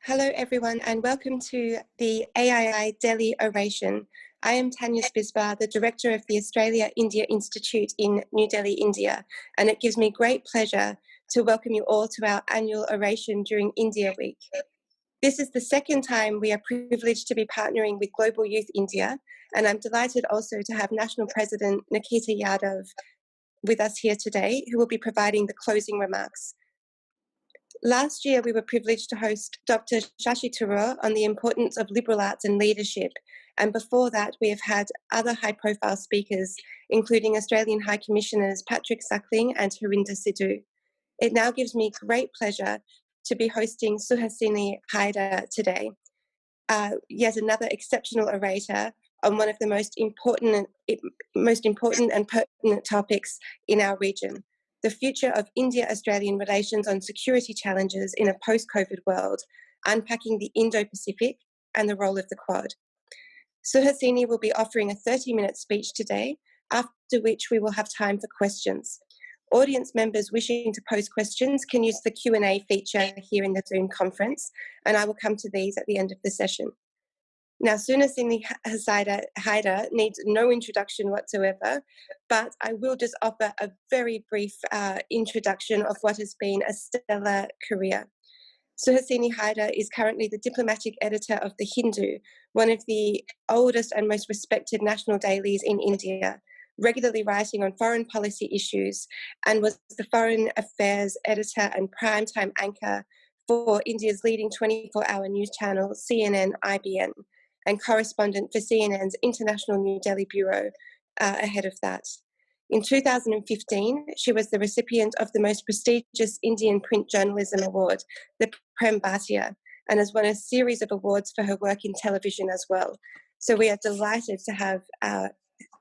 Hello everyone and welcome to the Aii Delhi Oration. I am Tanya Spisbar, the Director of the Australia-India Institute in New Delhi, India, and it gives me great pleasure to welcome you all to our annual oration during India Week. This is the second time we are privileged to be partnering with Global Youth India, and I'm delighted also to have National President Nikita Yadav with us here today, who will be providing the closing remarks. Last year, we were privileged to host Dr. Shashi Tharoor on the importance of liberal arts and leadership. And before that, we have had other high-profile speakers, including Australian High Commissioners Patrick Suckling and Harinder Sidhu. It now gives me great pleasure to be hosting Suhasini Haider today, yet another exceptional orator on one of the most important and pertinent topics in our region: the future of India-Australian relations on security challenges in a post-COVID world, unpacking the Indo-Pacific and the role of the Quad. Suhasini will be offering a 30-minute speech today, after which we will have time for questions. Audience members wishing to pose questions can use the Q&A feature here in the Zoom conference, and I will come to these at the end of the session. Now, Suhasini Haider needs no introduction whatsoever, but I will just offer a very brief introduction of what has been a stellar career. Suhasini Haider is currently the diplomatic editor of The Hindu, one of the oldest and most respected national dailies in India, regularly writing on foreign policy issues, and was the foreign affairs editor and primetime anchor for India's leading 24-hour news channel, CNN IBN, and correspondent for CNN's International New Delhi Bureau ahead of that. In 2015, she was the recipient of the most prestigious Indian print journalism award, the Prem Bhatia, and has won a series of awards for her work in television as well. So we are delighted to have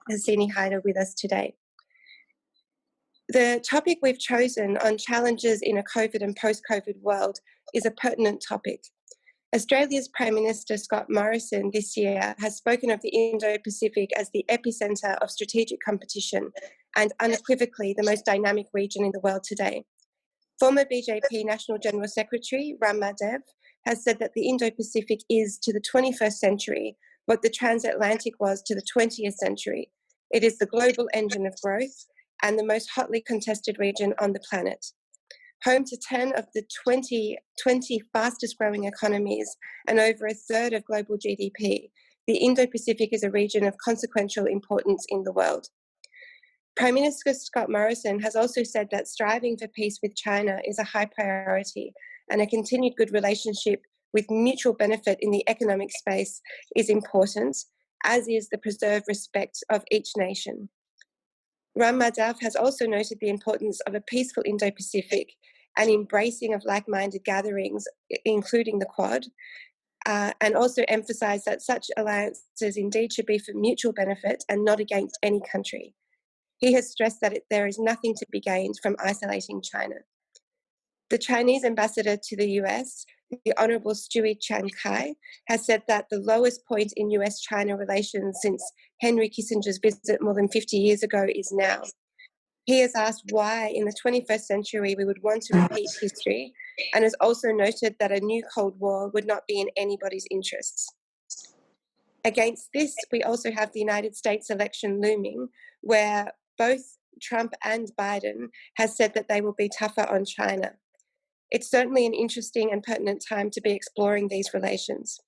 Suhasini Haider with us today. The topic we've chosen on challenges in a COVID and post-COVID world is a pertinent topic. Australia's Prime Minister Scott Morrison this year has spoken of the Indo-Pacific as the epicentre of strategic competition and unequivocally the most dynamic region in the world today. Former BJP National General Secretary Ram Mahadev has said that the Indo-Pacific is to the 21st century what the transatlantic was to the 20th century. It is the global engine of growth and the most hotly contested region on the planet. Home to 10 of the 20 fastest growing economies and over a third of global GDP, the Indo-Pacific is a region of consequential importance in the world. Prime Minister Scott Morrison has also said that striving for peace with China is a high priority, and a continued good relationship with mutual benefit in the economic space is important, as is the preserved respect of each nation. Ram Mahadev has also noted the importance of a peaceful Indo-Pacific and embracing of like-minded gatherings, including the Quad, and also emphasised that such alliances indeed should be for mutual benefit and not against any country. He has stressed that there is nothing to be gained from isolating China. The Chinese ambassador to the US, the Honourable Stewie Chan Kai, has said that the lowest point in US-China relations since Henry Kissinger's visit more than 50 years ago is now. He has asked why in the 21st century we would want to repeat history, and has also noted that a new Cold War would not be in anybody's interests. Against this, we also have the United States election looming, where both Trump and Biden has said that they will be tougher on China. It's certainly an interesting and pertinent time to be exploring these relations.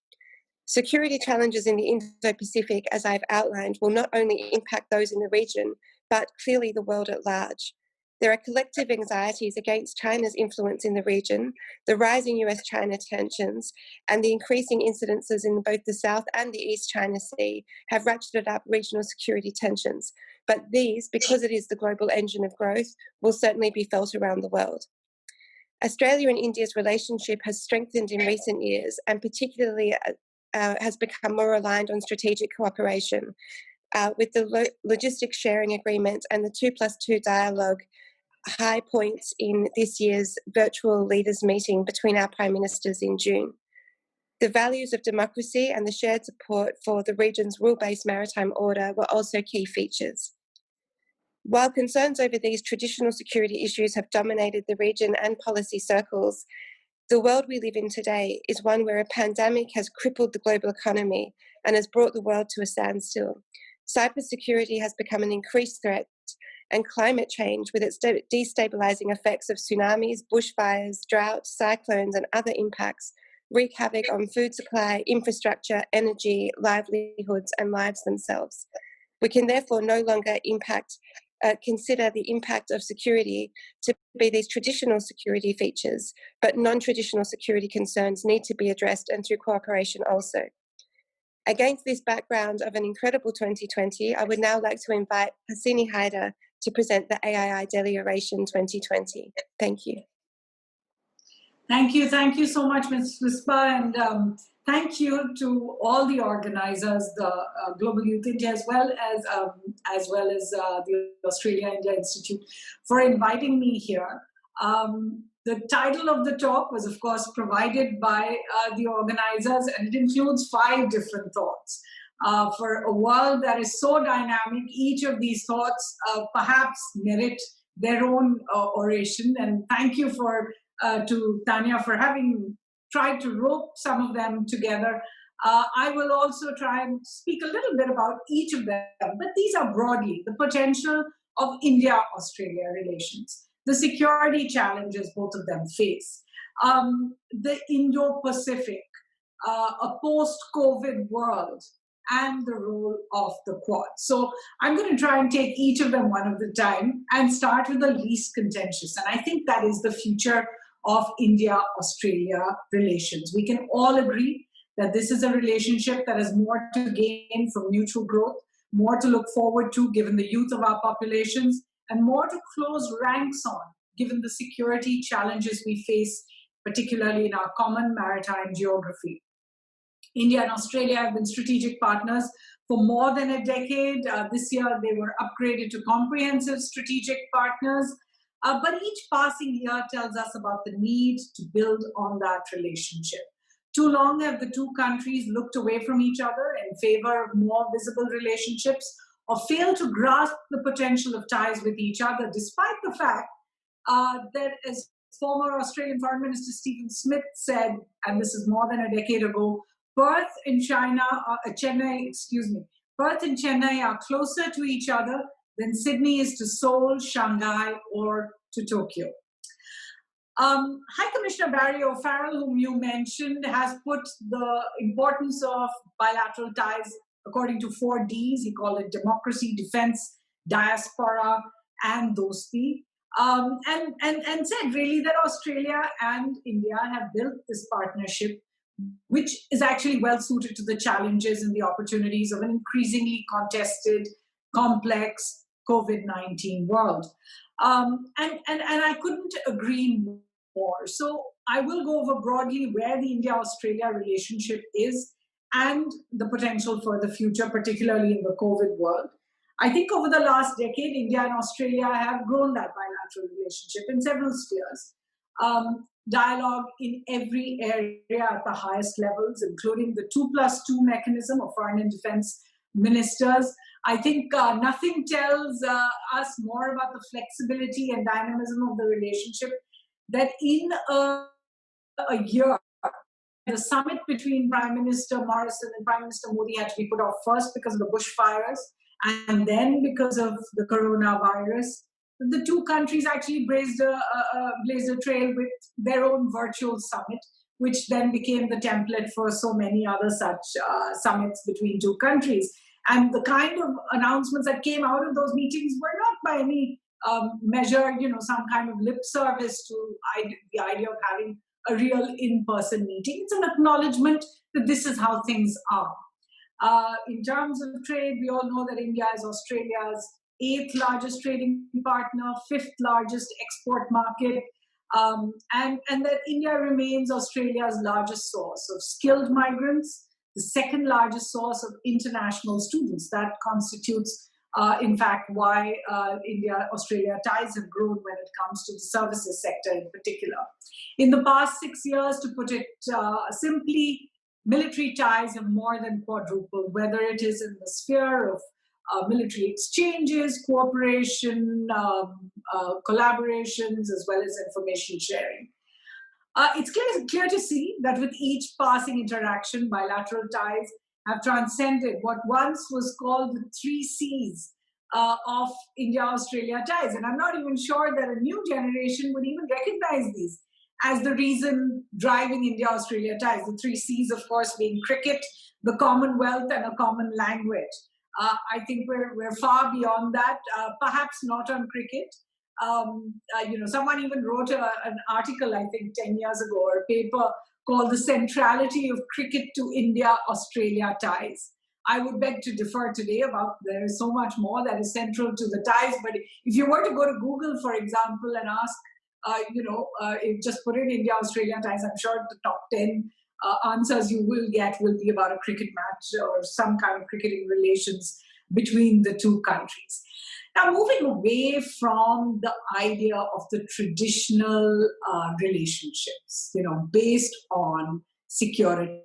Security challenges in the Indo-Pacific, as I've outlined, will not only impact those in the region, but clearly the world at large. There are collective anxieties against China's influence in the region, the rising US-China tensions, and the increasing incidences in both the South and the East China Sea have ratcheted up regional security tensions. But these, because it is the global engine of growth, will certainly be felt around the world. Australia and India's relationship has strengthened in recent years, and particularly has become more aligned on strategic cooperation, with the logistics sharing agreement and the 2+2 dialogue high points in this year's virtual leaders meeting between our prime ministers in June. The values of democracy and the shared support for the region's rule-based maritime order were also key features. While concerns over these traditional security issues have dominated the region and policy circles, The world we live in today is one where a pandemic has crippled the global economy and has brought the world to a standstill. Cybersecurity has become an increased threat, and climate change, with its destabilizing effects of tsunamis, bushfires, droughts, cyclones, and other impacts, wreak havoc on food supply, infrastructure, energy, livelihoods, and lives themselves. We can therefore no longer consider the impact of security to be these traditional security features, but non-traditional security concerns need to be addressed, and through cooperation also. Against this background of an incredible 2020, I would now like to invite Suhasini Haider to present the Aii Oration 2020. Thank you. Thank you so much, Ms. Vispa, and thank you to all the organizers, the Global Youth India, as well as the Australia-India Institute, for inviting me here. The title of the talk was, of course, provided by the organizers, and it includes 5 different thoughts. For a world that is so dynamic, each of these thoughts perhaps merit their own oration. And thank you to Tanya for having tried to rope some of them together. I will also try and speak a little bit about each of them, but these are broadly the potential of India-Australia relations, the security challenges both of them face, the Indo-Pacific, a post-COVID world, and the role of the Quad. So I'm going to try and take each of them one at a time and start with the least contentious. And I think that is the future of India-Australia relations. We can all agree that this is a relationship that has more to gain from mutual growth, more to look forward to given the youth of our populations, and more to close ranks on given the security challenges we face, particularly in our common maritime geography. India and Australia have been strategic partners for more than a decade. This year, they were upgraded to comprehensive strategic partners. But each passing year tells us about the need to build on that relationship. Too long have the two countries looked away from each other in favor of more visible relationships, or failed to grasp the potential of ties with each other, despite the fact that, as former Australian Foreign Minister Stephen Smith said, and this is more than a decade ago, Perth and Chennai are closer to each other than Sydney is to Seoul, Shanghai, or to Tokyo. High Commissioner Barry O'Farrell, whom you mentioned, has put the importance of bilateral ties according to 4 Ds. He called it democracy, defense, diaspora, and dosti. And said really that Australia and India have built this partnership, which is actually well suited to the challenges and the opportunities of an increasingly contested, complex COVID-19 world. And I couldn't agree more. So I will go over broadly where the India-Australia relationship is and the potential for the future, particularly in the COVID world. I think over the last decade, India and Australia have grown that bilateral relationship in several spheres. Dialogue in every area at the highest levels, including the 2+2 mechanism of foreign and defense ministers. I think nothing tells us more about the flexibility and dynamism of the relationship that in a year, the summit between Prime Minister Morrison and Prime Minister Modi had to be put off first because of the bushfires and then because of the coronavirus. The two countries actually blazed a trail with their own virtual summit, which then became the template for so many other such summits between two countries. And the kind of announcements that came out of those meetings were not by any measure, some kind of lip service to the idea of having a real in-person meeting. It's an acknowledgement that this is how things are. In terms of trade, we all know that India is Australia's 8th largest trading partner, 5th largest export market, and that India remains Australia's largest source of skilled migrants, the 2nd largest source of international students. That constitutes, in fact, why India-Australia ties have grown when it comes to the services sector in particular. In the past 6 years, to put it simply, military ties have more than quadrupled, whether it is in the sphere of military exchanges, cooperation, collaborations, as well as information sharing. It's clear to see that with each passing interaction, bilateral ties have transcended what once was called the 3Cs of India-Australia ties. And I'm not even sure that a new generation would even recognize these as the reason driving India-Australia ties. The 3Cs, of course, being cricket, the Commonwealth, and a common language. I think we're far beyond that, perhaps not on cricket. Someone even wrote an article, I think 10 years ago, or a paper called The Centrality of Cricket to India-Australia Ties. I would beg to differ today about there is so much more that is central to the ties. But if you were to go to Google, for example, and ask, just put in India-Australia ties, I'm sure the top 10 answers you will get will be about a cricket match or some kind of cricketing relations between the two countries. Now, moving away from the idea of the traditional relationships, based on security,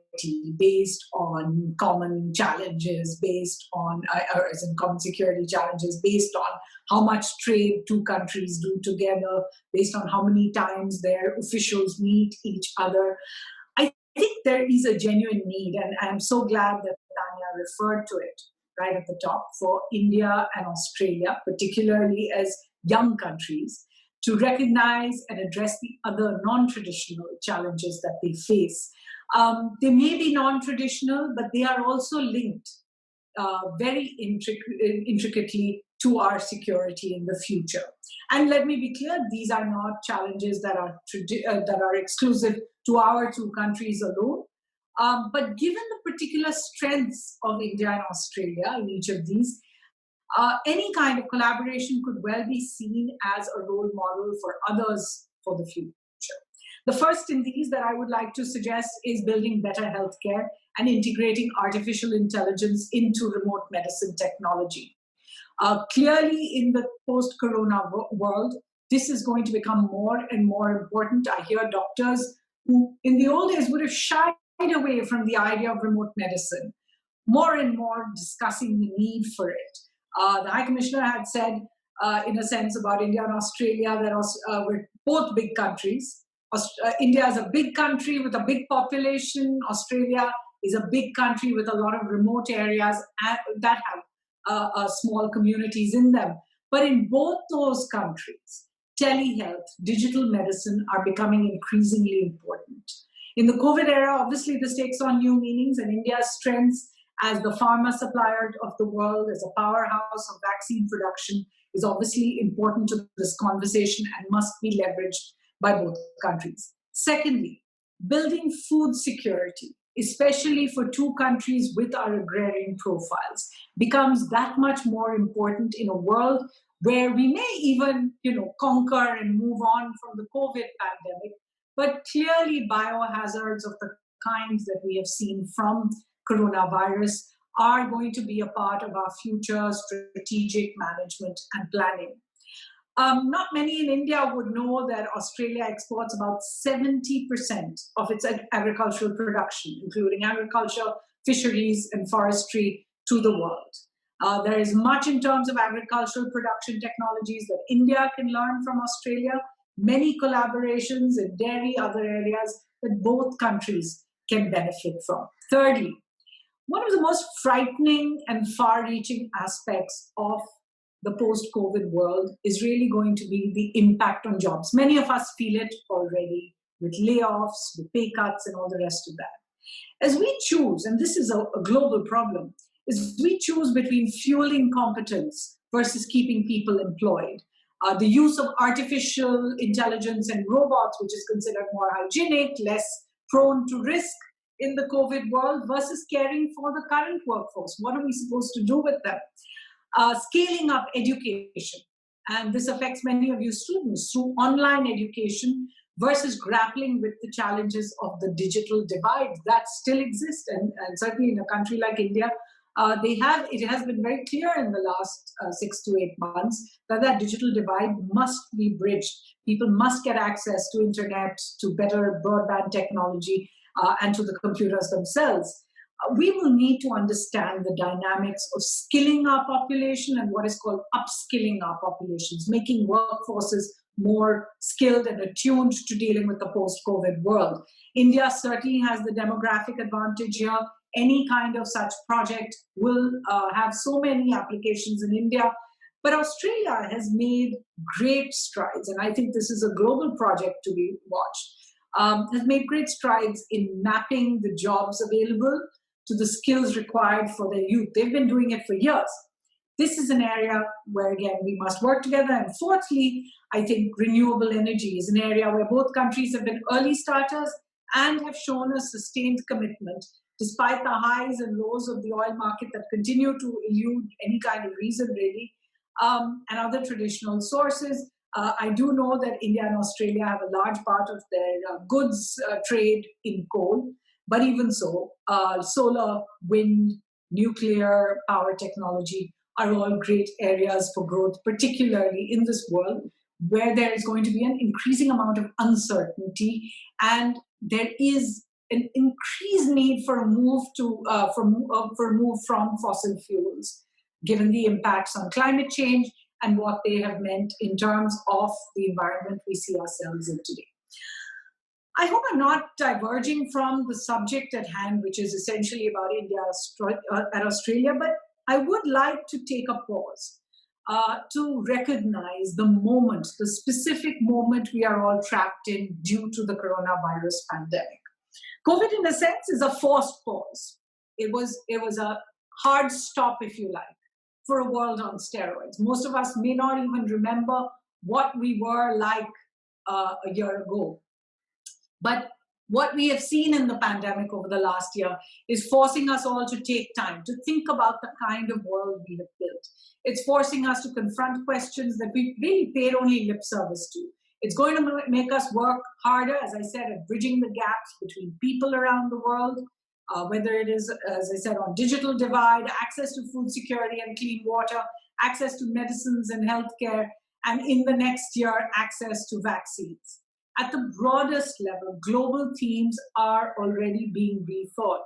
based on common challenges, based on, common security challenges, based on how much trade two countries do together, based on how many times their officials meet each other. I think there is a genuine need, and I'm so glad that Tanya referred to it right at the top, for India and Australia, particularly as young countries, to recognize and address the other non-traditional challenges that they face. They may be non-traditional, but they are also linked very intricately to our security in the future. And let me be clear, these are not challenges that are exclusive to our two countries alone. But given the particular strengths of India and Australia in each of these, any kind of collaboration could well be seen as a role model for others for the future. The first in these that I would like to suggest is building better healthcare and integrating artificial intelligence into remote medicine technology. Clearly, in the post-corona world, this is going to become more and more important. I hear doctors who in the old days would have shied away from the idea of remote medicine, more and more discussing the need for it. The High Commissioner had said, in a sense, about India and Australia that we're both big countries. India is a big country with a big population. Australia is a big country with a lot of remote areas that have small communities in them. But in both those countries, telehealth, digital medicine are becoming increasingly important. In the COVID era, obviously, this takes on new meanings, and India's strengths as the pharma supplier of the world, as a powerhouse of vaccine production, is obviously important to this conversation and must be leveraged by both countries. Secondly, building food security, especially for two countries with our agrarian profiles, becomes that much more important in a world where we may even, conquer and move on from the COVID pandemic. But clearly, biohazards of the kinds that we have seen from coronavirus are going to be a part of our future strategic management and planning. Not many in India would know that Australia exports about 70% of its agricultural production, including agriculture, fisheries, and forestry, to the world. There is much in terms of agricultural production technologies that India can learn from Australia, many collaborations in dairy, other areas that both countries can benefit from. Thirdly, one of the most frightening and far-reaching aspects of the post-COVID world is really going to be the impact on jobs. Many of us feel it already with layoffs, with pay cuts, and all the rest of that. As we choose, and this is a global problem, as we choose between fueling competence versus keeping people employed, the use of artificial intelligence and robots, which is considered more hygienic, less prone to risk in the COVID world, versus caring for the current workforce. What are we supposed to do with them? Scaling up education, and this affects many of you students through online education versus grappling with the challenges of the digital divide that still exist. And certainly in a country like India, it has been very clear in the last 6 to 8 months that digital divide must be bridged. People must get access to internet, to better broadband technology, and to the computers themselves. we will need to understand the dynamics of skilling our population and what is called upskilling our populations, making workforces more skilled and attuned to dealing with the post-COVID world. India certainly has the demographic advantage here. Any kind of such project will have so many applications in India. But Australia has made great strides, and I think this is a global project to be watched, has made great strides in mapping the jobs available to the skills required for their youth. They've been doing it for years. This is an area where, again, we must work together. And fourthly, I think renewable energy is an area where both countries have been early starters and have shown a sustained commitment, despite the highs and lows of the oil market that continue to elude any kind of reason, really, and other traditional sources. I do know that India and Australia have a large part of their goods trade in coal. But even so, solar, wind, nuclear power technology are all great areas for growth, particularly in this world where there is going to be an increasing amount of uncertainty, and there is an increased need for a move from fossil fuels, given the impacts on climate change and what they have meant in terms of the environment we see ourselves in today. I hope I'm not diverging from the subject at hand, which is essentially about India and Australia, but I would like to take a pause to recognize the moment, the specific moment we are all trapped in due to the coronavirus pandemic. COVID, in a sense, is a forced pause. It was a hard stop, if you like, for a world on steroids. Most of us may not even remember what we were like a year ago. But what we have seen in the pandemic over the last year is forcing us all to take time to think about the kind of world we have built. It's forcing us to confront questions that we really paid only lip service to. It's going to make us work harder, as I said, at bridging the gaps between people around the world, whether it is, as I said, on digital divide, access to food security and clean water, access to medicines and healthcare, and in the next year, access to vaccines. At the broadest level, global themes are already being rethought.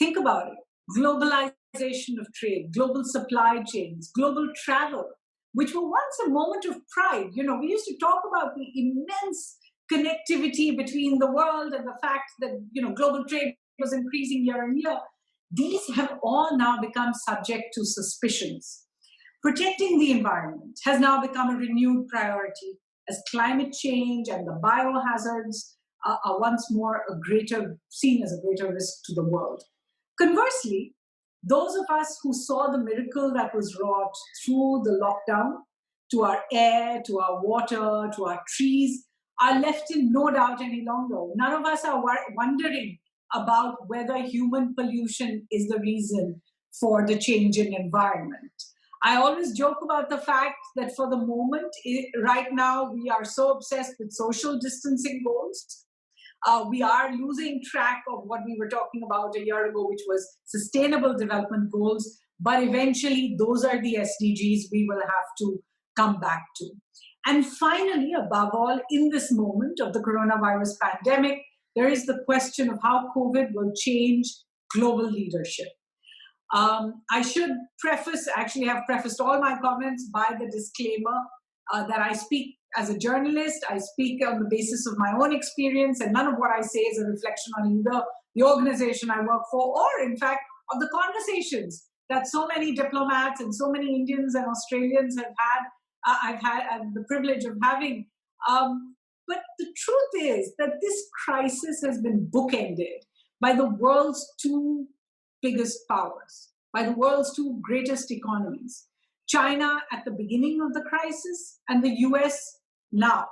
Think about it. Globalization of trade, global supply chains, global travel, which were once a moment of pride. You know, we used to talk about the immense connectivity between the world and the fact that, you know, global trade was increasing year on year. These have all now become subject to suspicions. Protecting the environment has now become a renewed priority, as climate change and the biohazards are once more seen as a greater risk to the world. Conversely, those of us who saw the miracle that was wrought through the lockdown to our air, to our water, to our trees, are left in no doubt any longer. None of us are wondering about whether human pollution is the reason for the change in environment. I always joke about the fact that for the moment, right now, we are so obsessed with social distancing goals. We are losing track of what we were talking about a year ago, which was sustainable development goals. But eventually, those are the SDGs we will have to come back to. And finally, above all, in this moment of the coronavirus pandemic, there is the question of how COVID will change global leadership. I should have prefaced all my comments by the disclaimer that I speak as a journalist, I speak on the basis of my own experience, and none of what I say is a reflection on either the organization I work for or, in fact, of the conversations that so many diplomats and so many Indians and Australians have had, I've had the privilege of having. But the truth is that this crisis has been bookended by the world's two biggest powers, by the world's two greatest economies. China at the beginning of the crisis and the US now,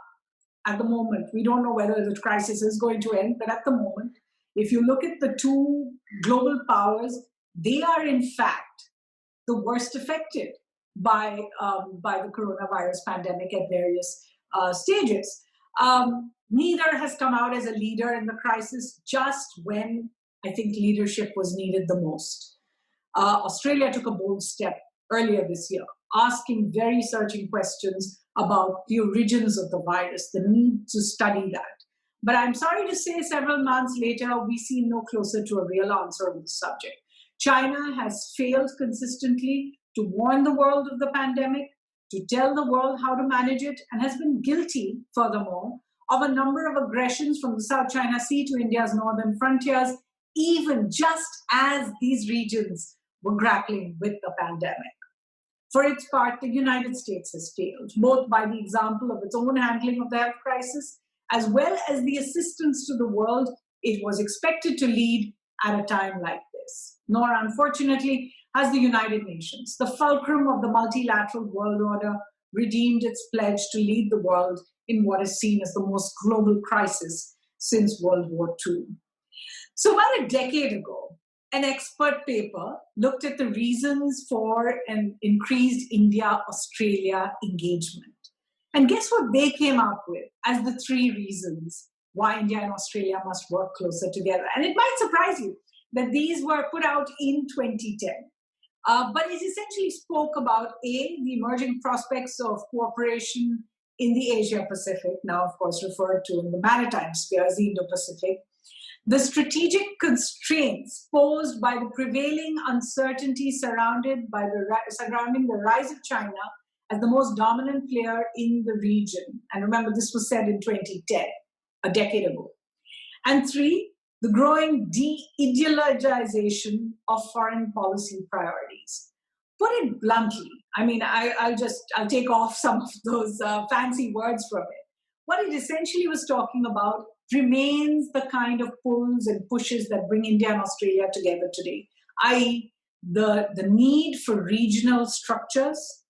at the moment. We don't know whether the crisis is going to end, but at the moment, if you look at the two global powers, they are in fact the worst affected by the coronavirus pandemic at various stages. Neither has come out as a leader in the crisis just when I think leadership was needed the most. Australia took a bold step earlier this year, asking very searching questions about the origins of the virus, the need to study that. But I'm sorry to say, several months later, we seem no closer to a real answer on the subject. China has failed consistently to warn the world of the pandemic, to tell the world how to manage it, and has been guilty, furthermore, of a number of aggressions from the South China Sea to India's northern frontiers, even just as these regions were grappling with the pandemic. For its part, the United States has failed, both by the example of its own handling of the health crisis, as well as the assistance to the world it was expected to lead at a time like this. Nor, unfortunately, has the United Nations, the fulcrum of the multilateral world order, redeemed its pledge to lead the world in what is seen as the most global crisis since World War II. So about a decade ago, an expert paper looked at the reasons for an increased India-Australia engagement. And guess what they came up with as the three reasons why India and Australia must work closer together. And it might surprise you that these were put out in 2010. But it essentially spoke about the emerging prospects of cooperation in the Asia-Pacific, now of course referred to in the maritime sphere as the Indo-Pacific, the strategic constraints posed by the prevailing uncertainty surrounding the rise of China as the most dominant player in the region. And remember, this was said in 2010, a decade ago. And three, the growing de-ideologization of foreign policy priorities. Put it bluntly, I mean, I'll take off some of those fancy words from it. What it essentially was talking about remains the kind of pulls and pushes that bring India and Australia together today, i.e. the need for regional structures,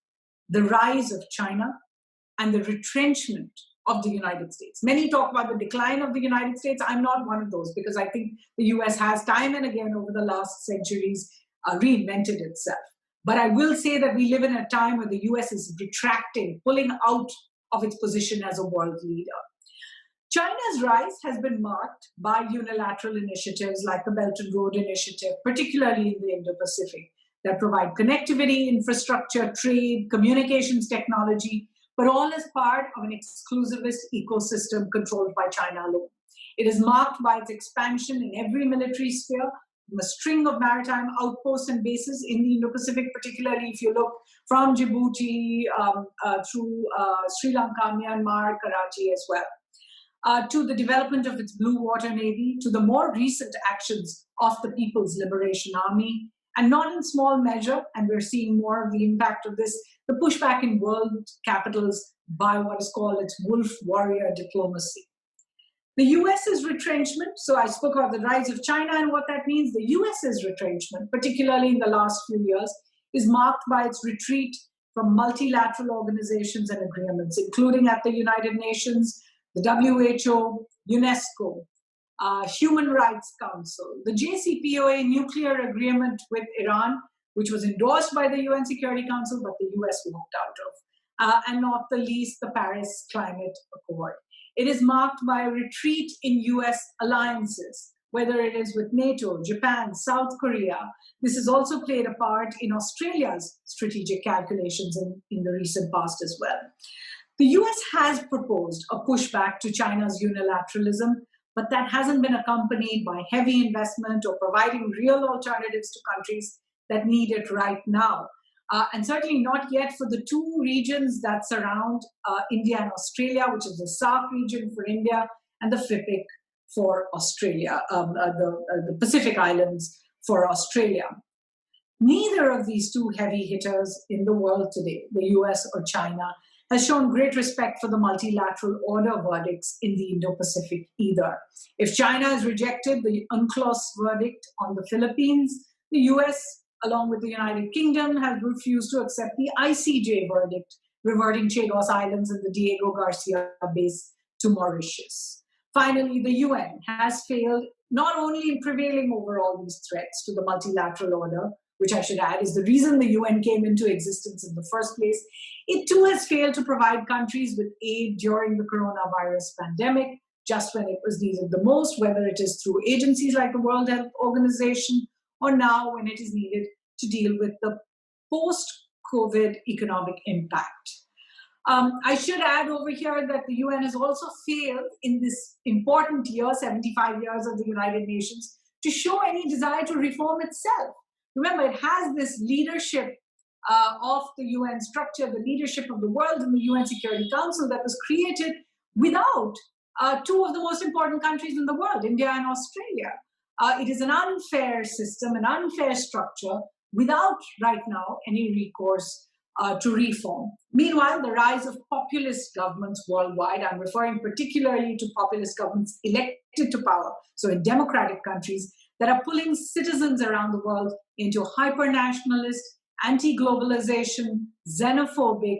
the rise of China, and the retrenchment of the United States. Many talk about the decline of the United States. I'm not one of those because I think the US has time and again over the last centuries reinvented itself. But I will say that we live in a time where the US is retracting, pulling out of its position as a world leader. China's rise has been marked by unilateral initiatives like the Belt and Road Initiative, particularly in the Indo-Pacific, that provide connectivity, infrastructure, trade, communications technology, but all as part of an exclusivist ecosystem controlled by China alone. It is marked by its expansion in every military sphere, from a string of maritime outposts and bases in the Indo-Pacific, particularly if you look from Djibouti through Sri Lanka, Myanmar, Karachi as well, to the development of its Blue Water Navy, to the more recent actions of the People's Liberation Army, and not in small measure, and we're seeing more of the impact of this, the pushback in world capitals by what is called its wolf warrior diplomacy. The US's retrenchment, so I spoke about the rise of China and what that means. The US's retrenchment, particularly in the last few years, is marked by its retreat from multilateral organizations and agreements, including at the United Nations, the WHO, UNESCO, Human Rights Council, the JCPOA nuclear agreement with Iran, which was endorsed by the UN Security Council, but the US walked out of, and not the least, the Paris Climate Accord. It is marked by a retreat in US alliances, whether it is with NATO, Japan, South Korea. This has also played a part in Australia's strategic calculations in the recent past as well. The US has proposed a pushback to China's unilateralism, but that hasn't been accompanied by heavy investment or providing real alternatives to countries that need it right now. And certainly not yet for the two regions that surround India and Australia, which is the SAARC region for India and the FIPIC for Australia, the Pacific Islands for Australia. Neither of these two heavy hitters in the world today, the US or China, has shown great respect for the multilateral order verdicts in the Indo-Pacific either. If China has rejected the UNCLOS verdict on the Philippines, the US, along with the United Kingdom, has refused to accept the ICJ verdict, reverting Chagos Islands and the Diego Garcia base to Mauritius. Finally, the UN has failed not only in prevailing over all these threats to the multilateral order, which I should add is the reason the UN came into existence in the first place, it too has failed to provide countries with aid during the coronavirus pandemic, just when it was needed the most, whether it is through agencies like the World Health Organization, or now when it is needed to deal with the post-COVID economic impact. I should add over here that the UN has also failed in this important year, 75 years of the United Nations, to show any desire to reform itself. Remember, it has this leadership of the UN structure, the leadership of the world in the UN Security Council that was created without two of the most important countries in the world, India and Australia. It is an unfair system, an unfair structure, without right now any recourse to reform. Meanwhile, the rise of populist governments worldwide, I'm referring particularly to populist governments elected to power, so in democratic countries, that are pulling citizens around the world into hyper-nationalist, anti-globalization, xenophobic,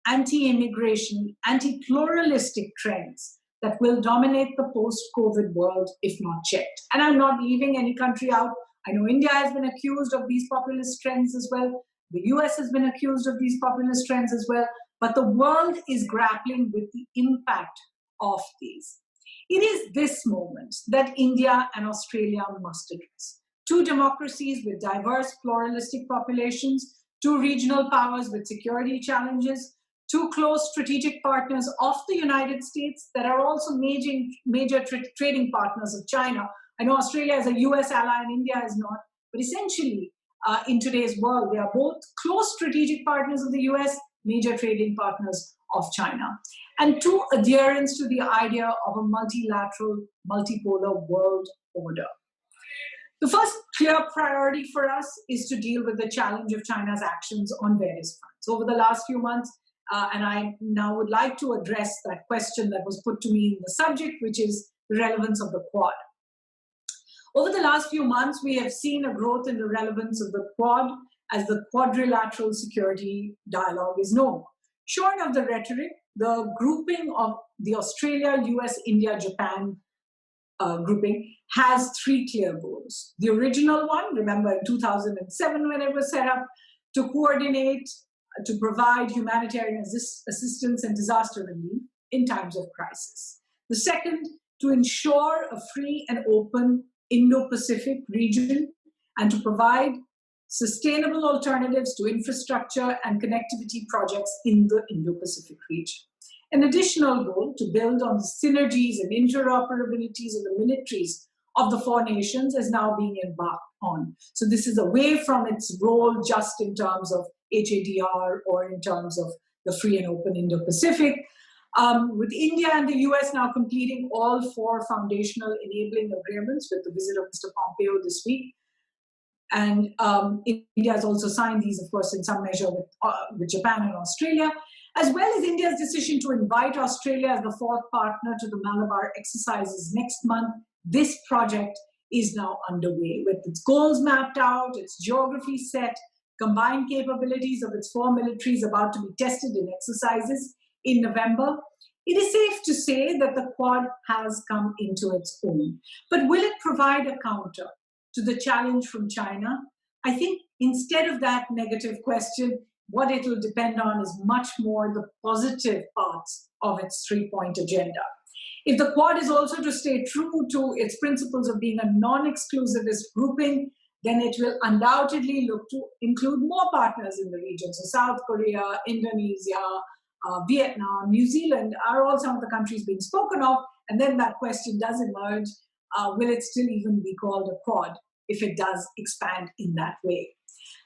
anti-immigration, anti-pluralistic trends that will dominate the post-COVID world if not checked. And I'm not leaving any country out. I know India has been accused of these populist trends as well. The US has been accused of these populist trends as well. But the world is grappling with the impact of these. It is this moment that India and Australia must address. Two democracies with diverse pluralistic populations, two regional powers with security challenges, two close strategic partners of the United States that are also major trading partners of China. I know Australia is a US ally and India is not, but essentially in today's world, they are both close strategic partners of the US, major trading partners of China, and two adherents to the idea of a multilateral, multipolar world order. The first clear priority for us is to deal with the challenge of China's actions on various fronts. Over the last few months, and I now would like to address that question that was put to me in the subject, which is the relevance of the Quad. Over the last few months, we have seen a growth in the relevance of the Quad as the quadrilateral security dialogue is known. Shorn of the rhetoric, the grouping of the Australia, US, India, Japan grouping has three clear goals. The original one, remember in 2007 when it was set up, to coordinate, to provide humanitarian assistance and disaster relief in times of crisis. The second, to ensure a free and open Indo-Pacific region and to provide sustainable alternatives to infrastructure and connectivity projects in the Indo-Pacific region. An additional goal to build on the synergies and interoperabilities of the militaries of the four nations is now being embarked on. So this is away from its role just in terms of HADR or in terms of the free and open Indo-Pacific. With India and the US now completing all four foundational enabling agreements with the visit of Mr. Pompeo this week. And India has also signed these, of course, in some measure with Japan and Australia, as well as India's decision to invite Australia as the fourth partner to the Malabar exercises next month. This project is now underway with its goals mapped out, its geography set, combined capabilities of its four militaries about to be tested in exercises in November. It is safe to say that the Quad has come into its own. But will it provide a counter to the challenge from China? I think instead of that negative question, what it will depend on is much more the positive parts of its three-point agenda. If the Quad is also to stay true to its principles of being a non-exclusivist grouping, then it will undoubtedly look to include more partners in the region. So South Korea, Indonesia, Vietnam, New Zealand are all some of the countries being spoken of. And then that question does emerge, will it still even be called a Quad if it does expand in that way?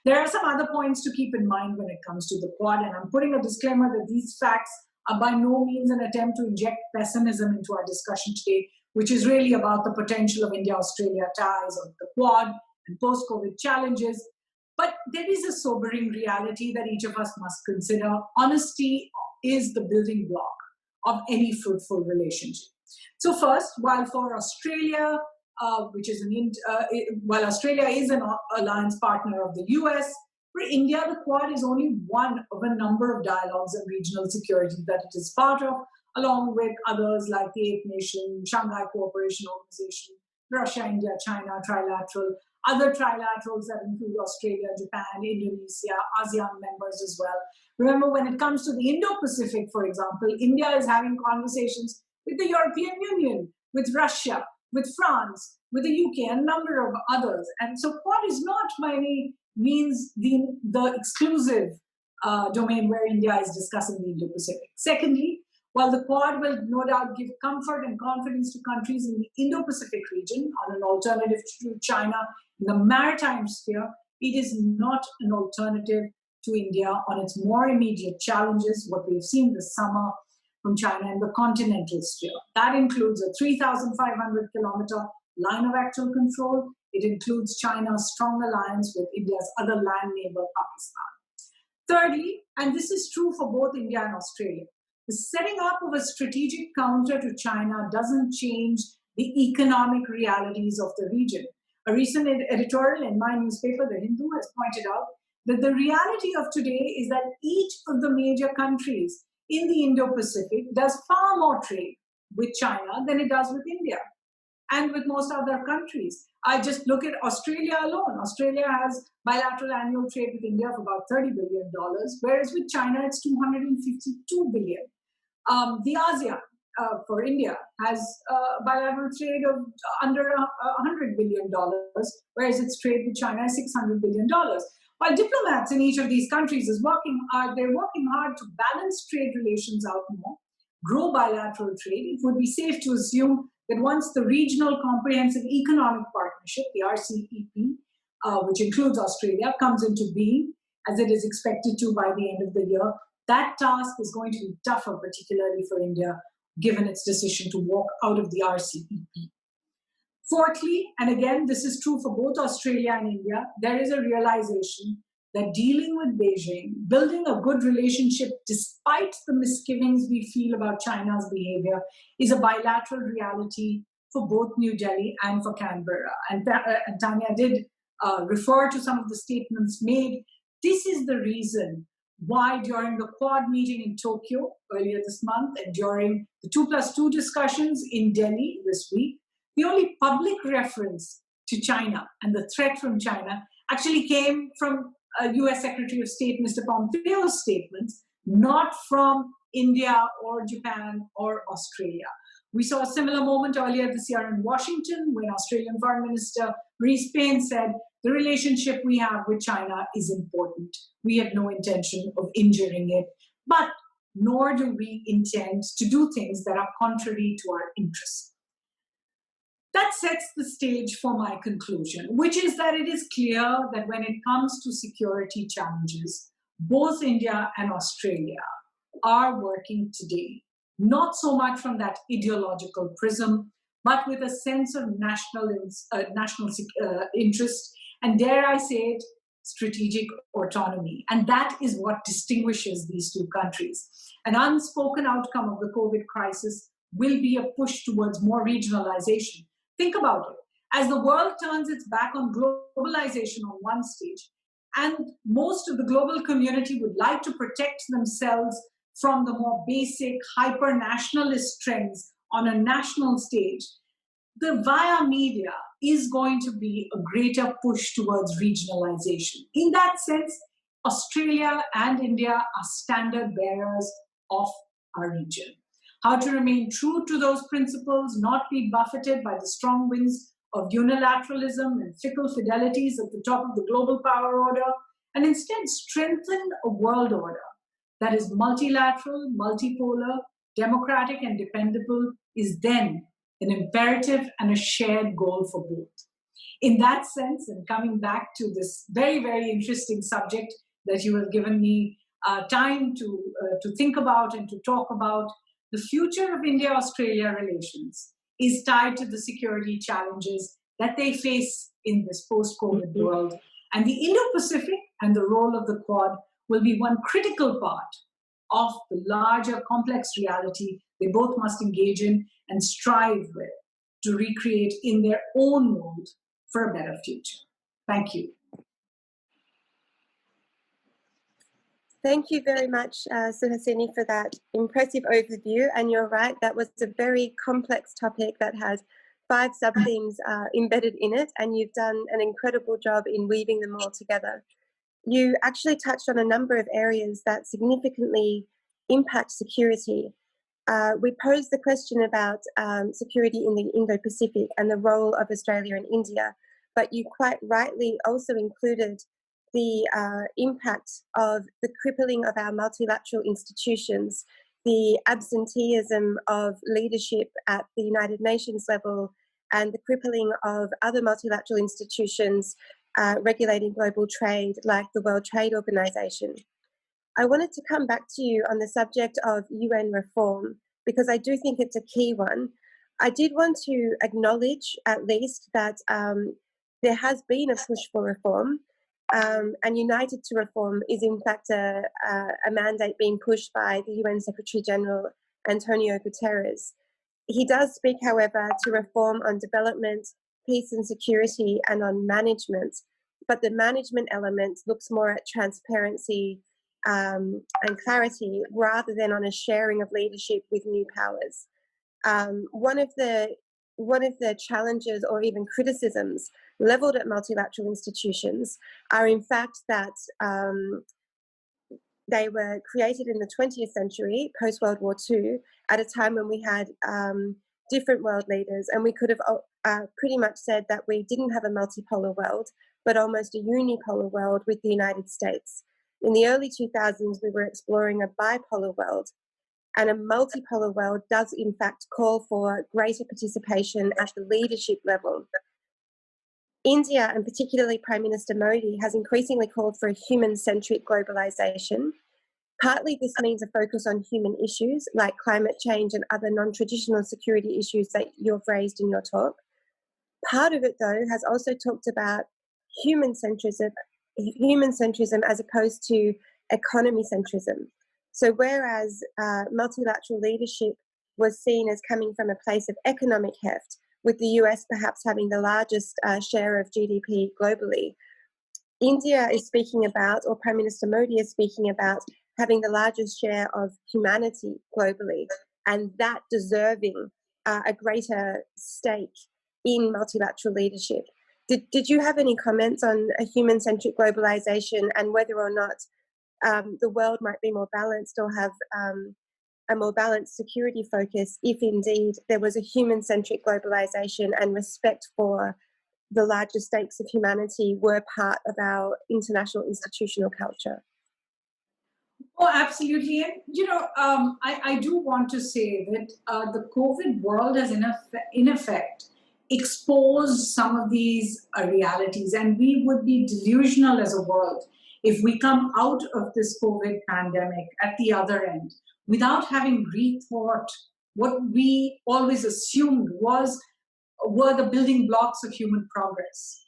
There are some other points to keep in mind when it comes to the Quad, and I'm putting a disclaimer that these facts are by no means an attempt to inject pessimism into our discussion today, which is really about the potential of India-Australia ties or the Quad and post-COVID challenges. But there is a sobering reality that each of us must consider. Honesty is the building block of any fruitful relationship. So first, while for Australia, while Australia is an alliance partner of the US, for India, the Quad is only one of a number of dialogues on regional security that it is part of, along with others like the Eighth Nation, Shanghai Cooperation Organization, Russia, India, China, trilateral, other trilaterals that include Australia, Japan, Indonesia, ASEAN members as well. Remember, when it comes to the Indo-Pacific, for example, India is having conversations with the European Union, with Russia, with France, with the UK, and a number of others. And so Quad is not by any means the exclusive domain where India is discussing the Indo-Pacific. Secondly, while the Quad will no doubt give comfort and confidence to countries in the Indo-Pacific region on an alternative to China in the maritime sphere, it is not an alternative to India on its more immediate challenges, what we have seen this summer from China in the continental sphere. That includes a 3,500-kilometer line of actual control. It includes China's strong alliance with India's other land neighbor, Pakistan. Thirdly, and this is true for both India and Australia, the setting up of a strategic counter to China doesn't change the economic realities of the region. A recent editorial in my newspaper, The Hindu, has pointed out that the reality of today is that each of the major countries in the Indo-Pacific does far more trade with China than it does with India and with most other countries. I just look at Australia alone. Australia has bilateral annual trade with India of about $30 billion, whereas with China, it's $252 billion. The ASEAN for India has bilateral trade of under $100 billion, whereas its trade with China is $600 billion. While diplomats in each of these countries they're working hard to balance trade relations out more, grow bilateral trade, it would be safe to assume that once the Regional Comprehensive Economic Partnership, the RCEP, which includes Australia, comes into being, as it is expected to by the end of the year, that task is going to be tougher, particularly for India, given its decision to walk out of the RCEP. Fourthly, and again, this is true for both Australia and India, there is a realization that dealing with Beijing, building a good relationship despite the misgivings we feel about China's behavior, is a bilateral reality for both New Delhi and for Canberra. And Tanya did refer to some of the statements made. This is the reason why during the Quad meeting in Tokyo earlier this month and during the 2+2 discussions in Delhi this week, the only public reference to China and the threat from China actually came from US Secretary of State Mr. Pompeo's statements, not from India or Japan or Australia. We saw a similar moment earlier this year in Washington when Australian Foreign Minister Rhys Payne said, the relationship we have with China is important. We have no intention of injuring it, but nor do we intend to do things that are contrary to our interests. That sets the stage for my conclusion, which is that it is clear that when it comes to security challenges, both India and Australia are working today, not so much from that ideological prism, but with a sense of national interest, and dare I say it, strategic autonomy. And that is what distinguishes these two countries. An unspoken outcome of the COVID crisis will be a push towards more regionalization. Think about it. As the world turns its back on globalization on one stage, and most of the global community would like to protect themselves from the more basic hyper-nationalist trends on a national stage, the via media is going to be a greater push towards regionalization. In that sense, Australia and India are standard bearers of our region. How to remain true to those principles, not be buffeted by the strong winds of unilateralism and fickle fidelities at the top of the global power order, and instead strengthen a world order that is multilateral, multipolar, democratic, and dependable, is then an imperative and a shared goal for both. In that sense, and coming back to this very, very interesting subject that you have given me time to think about and to talk about, the future of India-Australia relations is tied to the security challenges that they face in this post-COVID world. And the Indo-Pacific and the role of the Quad will be one critical part of the larger complex reality they both must engage in and strive with to recreate in their own mold for a better future. Thank you. Thank you very much, Suhasini, for that impressive overview. And you're right, that was a very complex topic that has 5 sub-themes embedded in it, and you've done an incredible job in weaving them all together. You actually touched on a number of areas that significantly impact security. We posed the question about security in the Indo-Pacific and the role of Australia and India, but you quite rightly also included the impact of the crippling of our multilateral institutions, the absenteeism of leadership at the United Nations level, and the crippling of other multilateral institutions regulating global trade, like the World Trade Organization. I wanted to come back to you on the subject of UN reform, because I do think it's a key one. I did want to acknowledge, at least, that there has been a push for reform, and United to Reform is in fact a mandate being pushed by the UN Secretary General Antonio Guterres. He does speak, however, to reform on development, peace and security, and on management, but the management element looks more at transparency and clarity rather than on a sharing of leadership with new powers. One of the challenges or even criticisms leveled at multilateral institutions are in fact that they were created in the 20th century, post-World War II, at a time when we had different world leaders, and we could have pretty much said that we didn't have a multipolar world, but almost a unipolar world with the United States. In the early 2000s, we were exploring a bipolar world, and a multipolar world does in fact call for greater participation at the leadership level. India, and particularly Prime Minister Modi, has increasingly called for a human-centric globalization. Partly this means a focus on human issues like climate change and other non-traditional security issues that you've raised in your talk. Part of it, though, has also talked about human-centrism as opposed to economy-centrism. So whereas multilateral leadership was seen as coming from a place of economic heft, with the US perhaps having the largest share of GDP globally, India is speaking about, or Prime Minister Modi is speaking about, having the largest share of humanity globally, and that deserving a greater stake in multilateral leadership. Did you have any comments on a human-centric globalization and whether or not the world might be more balanced or have a more balanced security focus if indeed there was a human-centric globalization and respect for the larger stakes of humanity were part of our international institutional culture? Oh, absolutely. And, I do want to say that the COVID world has, in effect, exposed some of these realities. And we would be delusional as a world if we come out of this COVID pandemic at the other end without having rethought what we always assumed were the building blocks of human progress.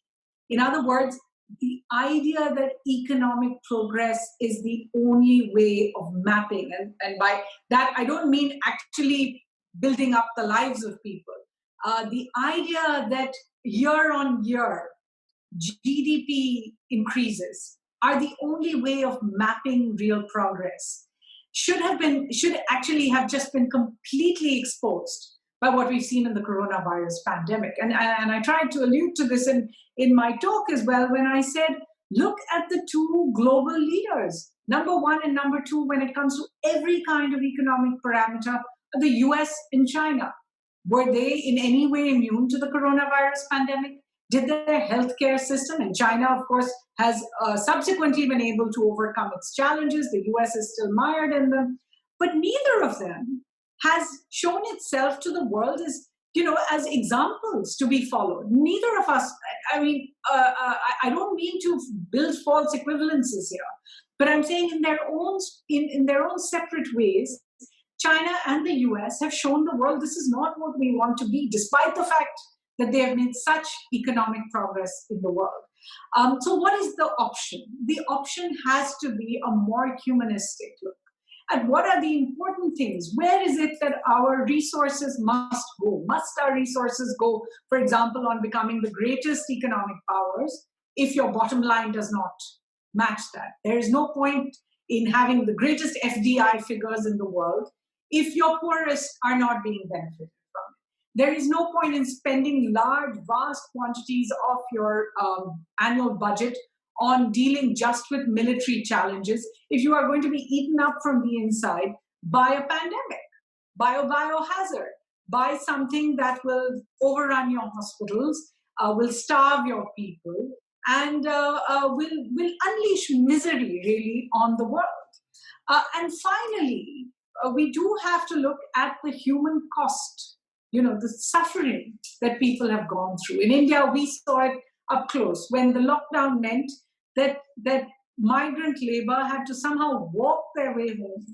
In other words, the idea that economic progress is the only way of mapping, and by that I don't mean actually building up the lives of people. The idea that year on year GDP increases are the only way of mapping real progress should actually have just been completely exposed by what we've seen in the coronavirus pandemic. And I tried to allude to this in my talk as well when I said, look at the two global leaders, number one and number two, when it comes to every kind of economic parameter, the US and China. Were they in any way immune to the coronavirus pandemic? Did their healthcare system, and China, of course, has subsequently been able to overcome its challenges. The US is still mired in them. But neither of them has shown itself to the world as, as examples to be followed. Neither of us, I don't mean to build false equivalences here, but I'm saying in their own separate ways, China and the US have shown the world this is not what we want to be, despite the fact that they have made such economic progress in the world. So what is the option? The option has to be a more humanistic look at what are the important things. Where is it that our resources must go? Must our resources go, for example, on becoming the greatest economic powers if your bottom line does not match that? There is no point in having the greatest FDI figures in the world if your poorest are not being benefited from it. There is no point in spending large, vast quantities of your annual budget on dealing just with military challenges if you are going to be eaten up from the inside by a pandemic, by a biohazard, by something that will overrun your hospitals, will starve your people, and will unleash misery really on the world. And finally, we do have to look at the human cost, the suffering that people have gone through. In India, we saw it up close when the lockdown meant that migrant labor had to somehow walk their way home,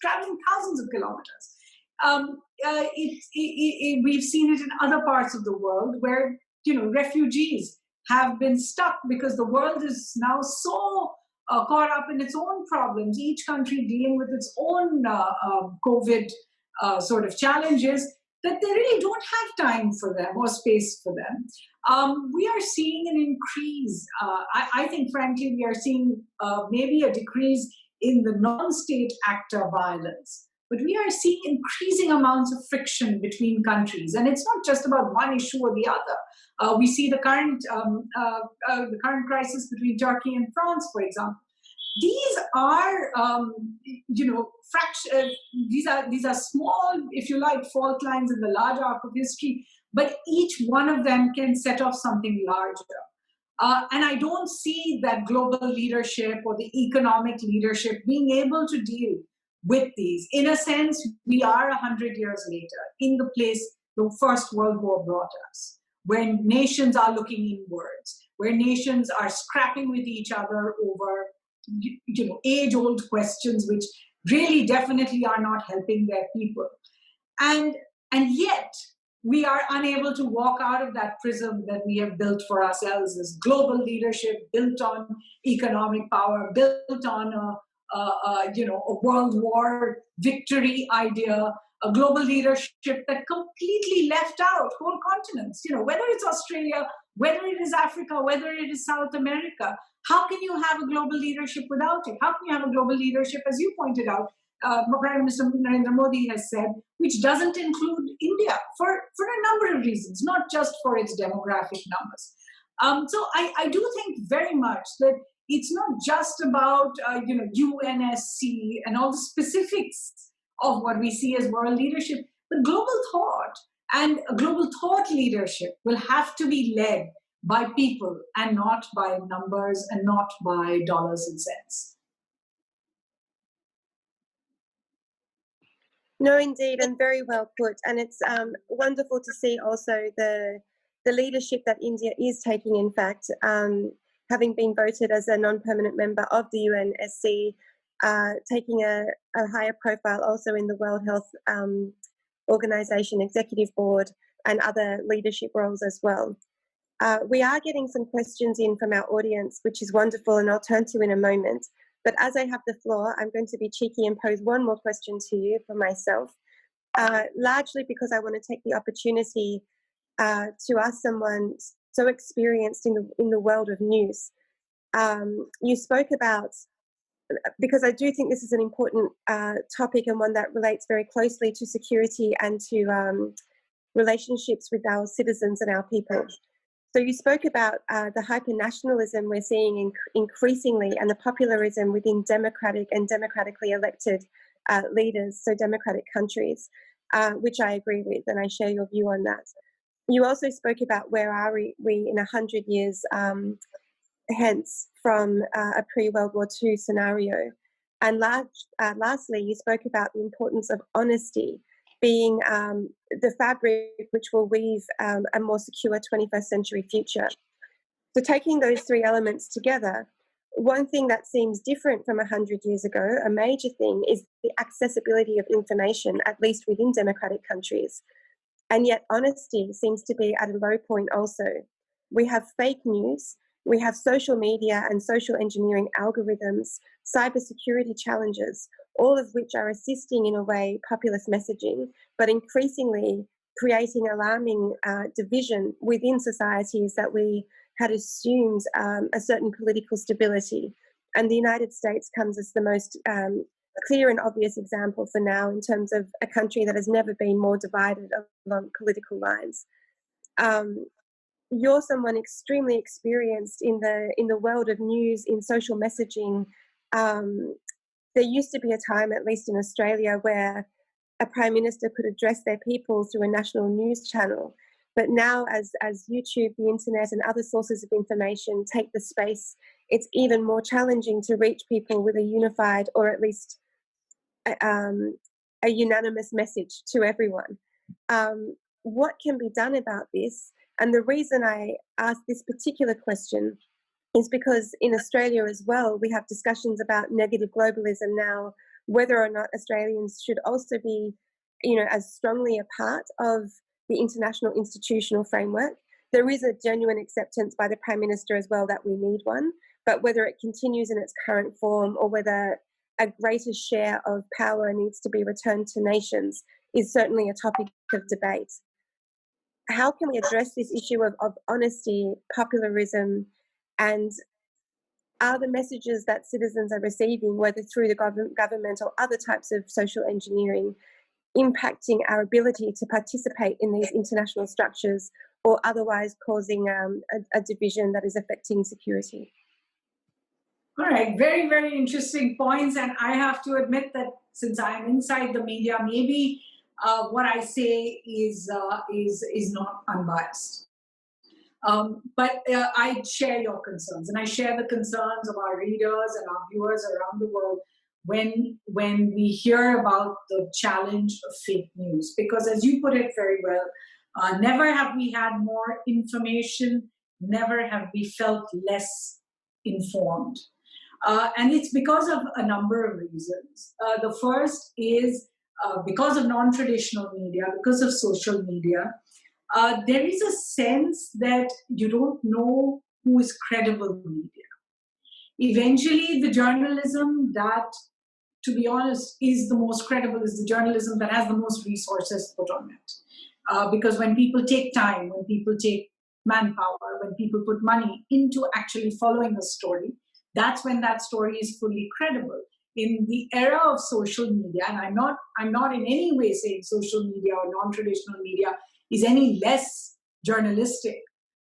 traveling thousands of kilometers. We've seen it in other parts of the world where refugees have been stuck because the world is now so caught up in its own problems, each country dealing with its own COVID sort of challenges, that they really don't have time for them or space for them. We are seeing an increase. I think, frankly, we are seeing maybe a decrease in the non-state actor violence. But we are seeing increasing amounts of friction between countries. And it's not just about one issue or the other. We see the current crisis between Turkey and France, for example. These are, these are small, if you like, fault lines in the large arc of history, but each one of them can set off something larger. And I don't see that global leadership or the economic leadership being able to deal with these. In a sense, we are 100 years later in the place the First World War brought us, when nations are looking inwards, where nations are scrapping with each other over age-old questions which really definitely are not helping their people. And yet, we are unable to walk out of that prism that we have built for ourselves, this global leadership built on economic power, built on a world war victory idea, a global leadership that completely left out whole continents, whether it's Australia, whether it is Africa, whether it is South America. How can you have a global leadership without it? How can you have a global leadership, as you pointed out, Prime Minister Narendra Modi has said, which doesn't include India for a number of reasons, not just for its demographic numbers. So I do think very much that it's not just about UNSC and all the specifics of what we see as world leadership, but global thought and global thought leadership will have to be led by people and not by numbers and not by dollars and cents. No, indeed, and very well put. And it's wonderful to see also the leadership that India is taking, in fact, having been voted as a non-permanent member of the UNSC, taking a higher profile also in the World Health Organization Executive Board and other leadership roles as well. We are getting some questions in from our audience, which is wonderful, and I'll turn to in a moment. But as I have the floor, I'm going to be cheeky and pose one more question to you for myself, largely because I want to take the opportunity to ask someone so experienced in the world of news. You spoke about, because I do think this is an important topic and one that relates very closely to security and to relationships with our citizens and our people. So you spoke about the hyper-nationalism we're seeing increasingly and the popularism within democratic and democratically elected leaders, so democratic countries, which I agree with, and I share your view on that. You also spoke about where are we in 100 years hence from a pre-World War II scenario. And lastly, you spoke about the importance of honesty being the fabric which will weave a more secure 21st century future. So taking those three elements together, one thing that seems different from 100 years ago, a major thing, is the accessibility of information, at least within democratic countries. And yet honesty seems to be at a low point also. We have fake news, we have social media and social engineering algorithms, cybersecurity challenges, all of which are assisting in a way populist messaging, but increasingly creating alarming division within societies that we had assumed a certain political stability. And the United States comes as the most clear and obvious example for now in terms of a country that has never been more divided along political lines. You're someone extremely experienced in the world of news, in social messaging. There used to be a time, at least in Australia, where a Prime Minister could address their people through a national news channel. But now as YouTube, the internet and other sources of information take the space, it's even more challenging to reach people with a unified or at least a unanimous message to everyone. What can be done about this? And the reason I asked this particular question is because in Australia as well, we have discussions about negative globalism now, whether or not Australians should also be, as strongly a part of the international institutional framework. There is a genuine acceptance by the Prime Minister as well that we need one, but whether it continues in its current form or whether a greater share of power needs to be returned to nations is certainly a topic of debate. How can we address this issue of honesty, popularism, and are the messages that citizens are receiving, whether through the government or other types of social engineering, impacting our ability to participate in these international structures or otherwise causing a division that is affecting security? All right, very, very interesting points. And I have to admit that since I'm inside the media, maybe what I say is not unbiased. But I share your concerns, and I share the concerns of our readers and our viewers around the world when we hear about the challenge of fake news. Because as you put it very well, never have we had more information, never have we felt less informed. And it's because of a number of reasons. The first is because of non-traditional media, because of social media. There is a sense that you don't know who is credible media. Eventually, the journalism that, to be honest, is the most credible is the journalism that has the most resources put on it. Because when people take time, when people take manpower, when people put money into actually following a story, that's when that story is fully credible. In the era of social media, and I'm not in any way saying social media or non-traditional media is any less journalistic,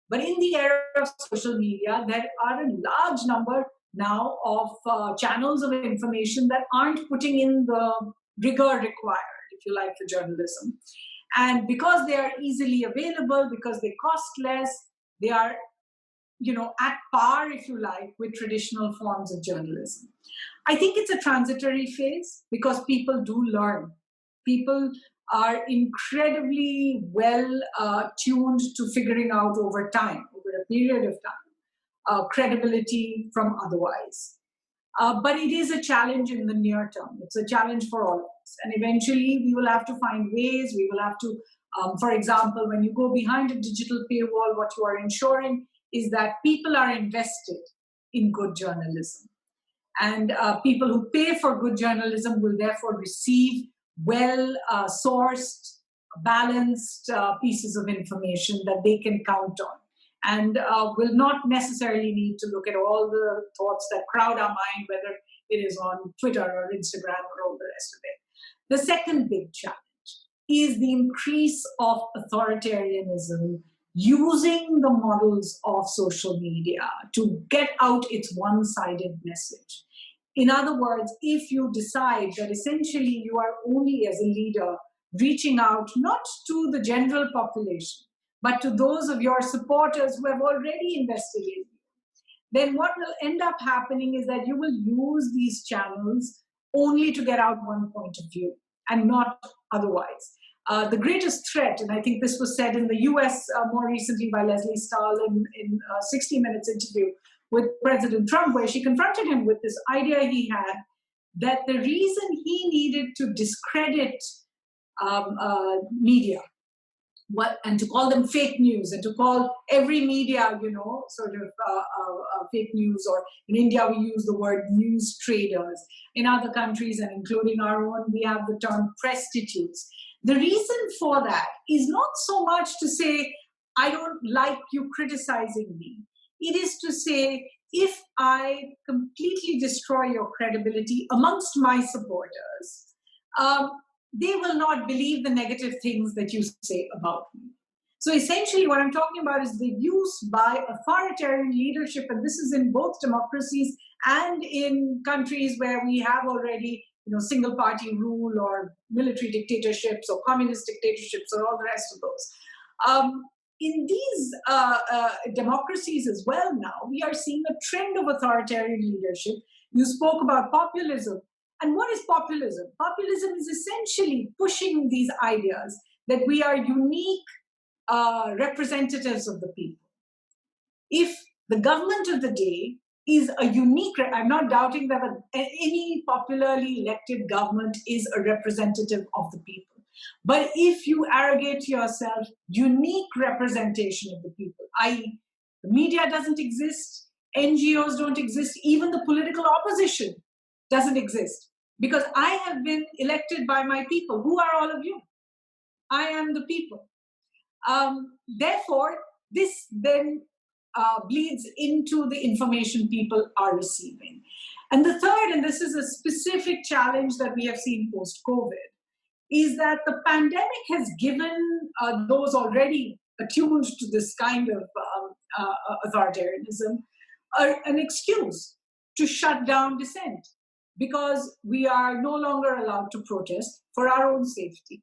but in the era of social media, there are a large number now of channels of information that aren't putting in the rigor required, if you like, for journalism. And because they are easily available, because they cost less, they are at par, if you like, with traditional forms of journalism. I think it's a transitory phase because people do learn. People are incredibly well tuned to figuring out over time, over a period of time, credibility from otherwise. But it is a challenge in the near term. It's a challenge for all of us. And eventually we will have to find ways, we will have to, for example, when you go behind a digital paywall, what you are ensuring is that people are invested in good journalism. And people who pay for good journalism will therefore receive well-sourced, balanced pieces of information that they can count on, and will not necessarily need to look at all the thoughts that crowd our mind, whether it is on Twitter or Instagram or all the rest of it. The second big challenge is the increase of authoritarianism using the models of social media to get out its one-sided message. In other words, if you decide that essentially you are only as a leader reaching out not to the general population, but to those of your supporters who have already invested in you, then what will end up happening is that you will use these channels only to get out one point of view and not otherwise. The greatest threat, and I think this was said in the US more recently by Leslie Stahl in a 60 Minutes interview with President Trump, where she confronted him with this idea he had that the reason he needed to discredit media and to call them fake news and to call every media, sort of fake news, or in India we use the word news traders. In other countries and including our own, we have the term prostitutes. The reason for that is not so much to say, I don't like you criticizing me. It is to say, if I completely destroy your credibility amongst my supporters, they will not believe the negative things that you say about me. So essentially what I'm talking about is the use by authoritarian leadership, and this is in both democracies and in countries where we have already single party rule or military dictatorships or communist dictatorships or all the rest of those. in these democracies as well now, we are seeing a trend of authoritarian leadership. You spoke about populism. And what is populism? Populism is essentially pushing these ideas that we are unique representatives of the people. If the government of the day is a unique, I'm not doubting that any popularly elected government is a representative of the people. But if you arrogate to yourself unique representation of the people, i.e., the media doesn't exist, NGOs don't exist, even the political opposition doesn't exist, because I have been elected by my people. Who are all of you? I am the people. Therefore, this then bleeds into the information people are receiving. And the third, and this is a specific challenge that we have seen post-COVID, is that the pandemic has given those already attuned to this kind of authoritarianism an excuse to shut down dissent, because we are no longer allowed to protest for our own safety.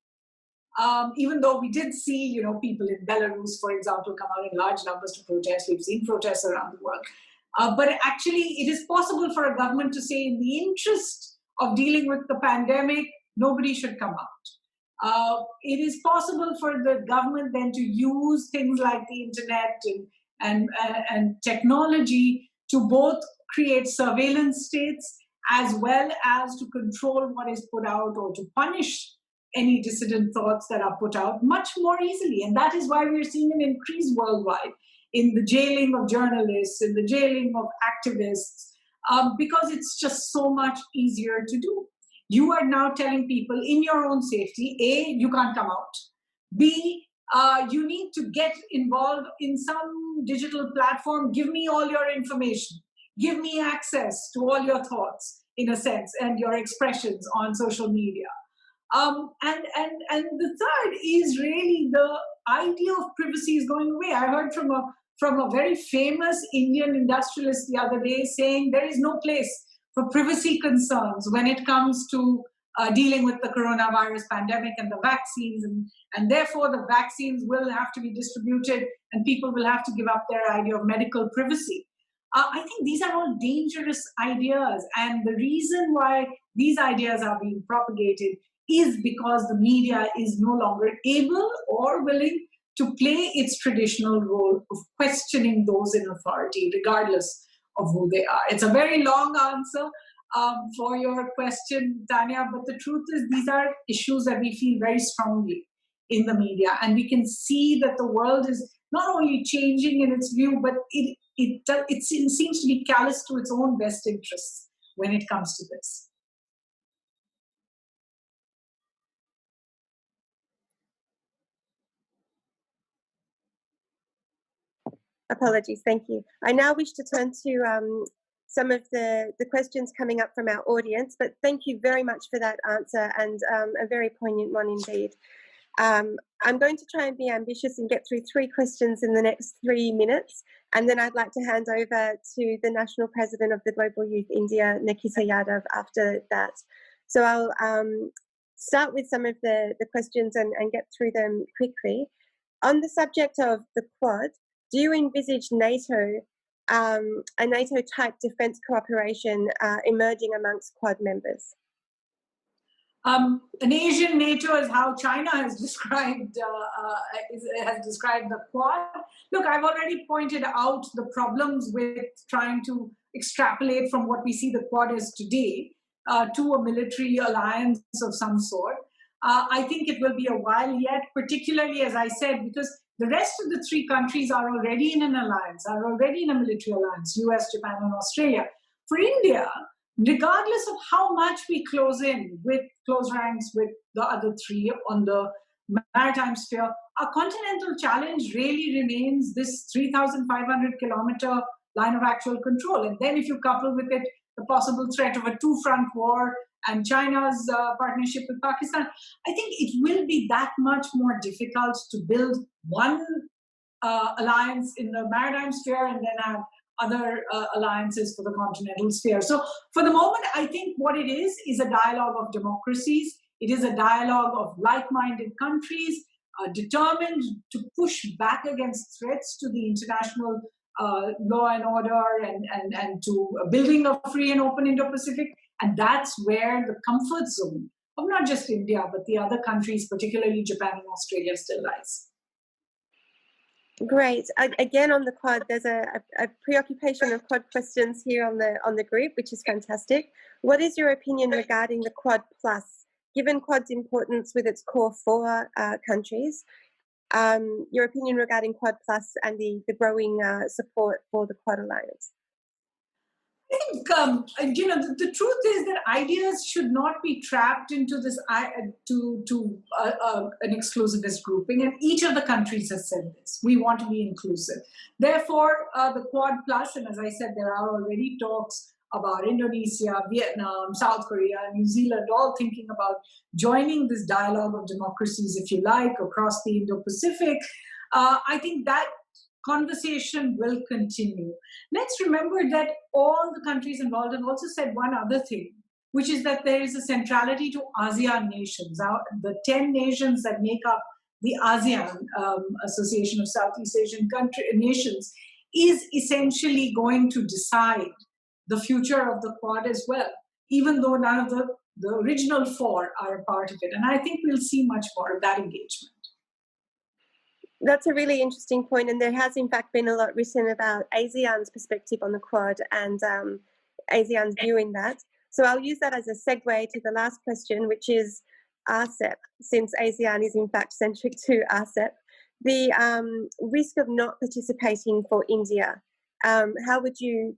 Even though we did see, people in Belarus, for example, come out in large numbers to protest. We've seen protests around the world. But actually, it is possible for a government to say, in the interest of dealing with the pandemic, nobody should come out. It is possible for the government then to use things like the internet and technology to both create surveillance states as well as to control what is put out or to punish any dissident thoughts that are put out much more easily. And that is why we're seeing an increase worldwide in the jailing of journalists, in the jailing of activists, because it's just so much easier to do. You are now telling people in your own safety, A, you can't come out. B, you need to get involved in some digital platform. Give me all your information. Give me access to all your thoughts, in a sense, and your expressions on social media. And the third is really the idea of privacy is going away. I heard from a very famous Indian industrialist the other day saying there is no place for privacy concerns when it comes to dealing with the coronavirus pandemic and the vaccines, and therefore the vaccines will have to be distributed and people will have to give up their idea of medical privacy. I think these are all dangerous ideas, and the reason why these ideas are being propagated is because the media is no longer able or willing to play its traditional role of questioning those in authority, regardless of who they are. It's a very long answer for your question, Tanya, but the truth is these are issues that we feel very strongly in the media, and we can see that the world is not only changing in its view, but it seems to be callous to its own best interests when it comes to this. Apologies, thank you. I now wish to turn to some of the questions coming up from our audience, but thank you very much for that answer, and a very poignant one indeed. I'm going to try and be ambitious and get through 3 questions in the next 3 minutes, and then I'd like to hand over to the National President of the Global Youth India, Nikita Yadav, after that. So I'll start with some of the questions and get through them quickly. On the subject of the Quad, do you envisage NATO, a NATO-type defence cooperation emerging amongst Quad members? An Asian NATO is how China has described the Quad. Look, I've already pointed out the problems with trying to extrapolate from what we see the Quad is today to a military alliance of some sort. I think it will be a while yet, particularly, as I said, because the rest of the 3 countries are already in an alliance, are already in a military alliance, US, Japan, and Australia. For India, regardless of how much we close ranks with the other 3 on the maritime sphere, our continental challenge really remains this 3,500 kilometer line of actual control. And then if you couple with it the possible threat of a 2-front war and China's partnership with Pakistan, I think it will be that much more difficult to build one alliance in the maritime sphere and then have other alliances for the continental sphere. So for the moment, I think what it is a dialogue of democracies. It is a dialogue of like-minded countries determined to push back against threats to the international law and order and to building a free and open Indo-Pacific. And that's where the comfort zone of not just India, but the other countries, particularly Japan and Australia, still lies. Great. Again, on the Quad, there's a preoccupation of Quad questions here on the group, which is fantastic. What is your opinion regarding the Quad Plus? Given Quad's importance with its core 4 countries, your opinion regarding Quad Plus and the growing support for the Quad Alliance? I think, the truth is that ideas should not be trapped into this an exclusivist grouping, and each of the countries has said this. We want to be inclusive. Therefore, the Quad Plus, and as I said, there are already talks about Indonesia, Vietnam, South Korea, New Zealand, all thinking about joining this dialogue of democracies, if you like, across the Indo-Pacific. I think that conversation will continue. Let's remember that all the countries involved have also said one other thing, which is that there is a centrality to ASEAN nations. The 10 nations that make up the ASEAN, Association of Southeast Asian Nations, is essentially going to decide the future of the Quad as well, even though none of the original 4 are a part of it. And I think we'll see much more of that engagement. That's a really interesting point, and there has in fact been a lot written about ASEAN's perspective on the Quad and ASEAN's view in that. So I'll use that as a segue to the last question, which is RCEP, since ASEAN is in fact centric to RCEP. The risk of not participating for India, how would you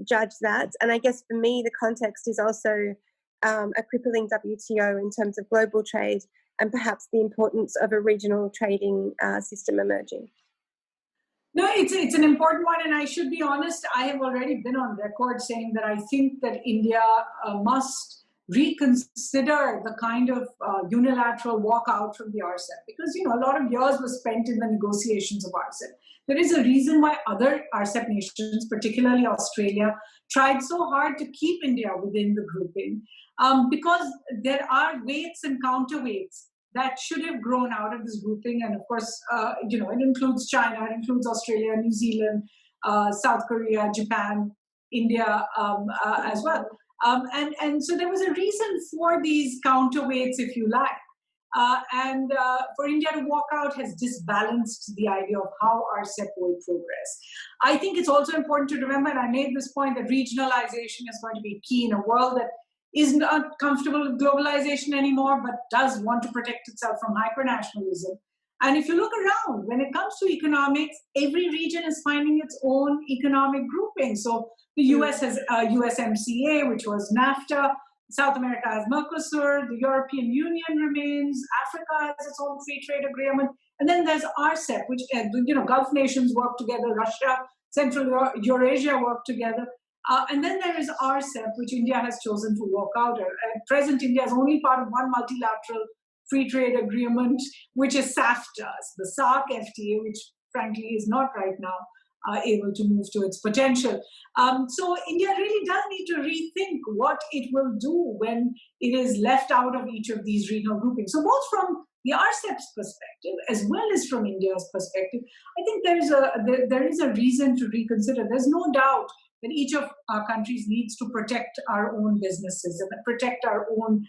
judge that? And I guess for me, the context is also a crippling WTO in terms of global trade, and perhaps the importance of a regional trading system emerging. No, it's an important one, and I should be honest, I have already been on record saying that I think that India must reconsider the kind of unilateral walkout from the RCEP, because a lot of years was spent in the negotiations of RCEP. There is a reason why other RCEP nations, particularly Australia, tried so hard to keep India within the grouping, because there are weights and counterweights that should have grown out of this grouping. And of course, it includes China, it includes Australia, New Zealand, South Korea, Japan, India as well. And so there was a reason for these counterweights, if you like. And for India to walk out has disbalanced the idea of how RCEP will progress. I think it's also important to remember, and I made this point, that regionalization is going to be key in a world that is not comfortable with globalization anymore, but does want to protect itself from hypernationalism. And if you look around, when it comes to economics, every region is finding its own economic grouping. So the US has USMCA, which was NAFTA. South America has Mercosur. The European Union remains. Africa has its own free trade agreement. And then there's RCEP, which, Gulf nations work together. Russia, Central Eurasia work together. And then there is RCEP, which India has chosen to walk out of. At present, India is only part of one multilateral free trade agreement, which is SAFTA, the SAARC FTA, which frankly is not right now able to move to its potential. So India really does need to rethink what it will do when it is left out of each of these regional groupings. So both from the RCEP's perspective, as well as from India's perspective, I think there is a reason to reconsider. There's no doubt that each of our countries needs to protect our own businesses and protect our own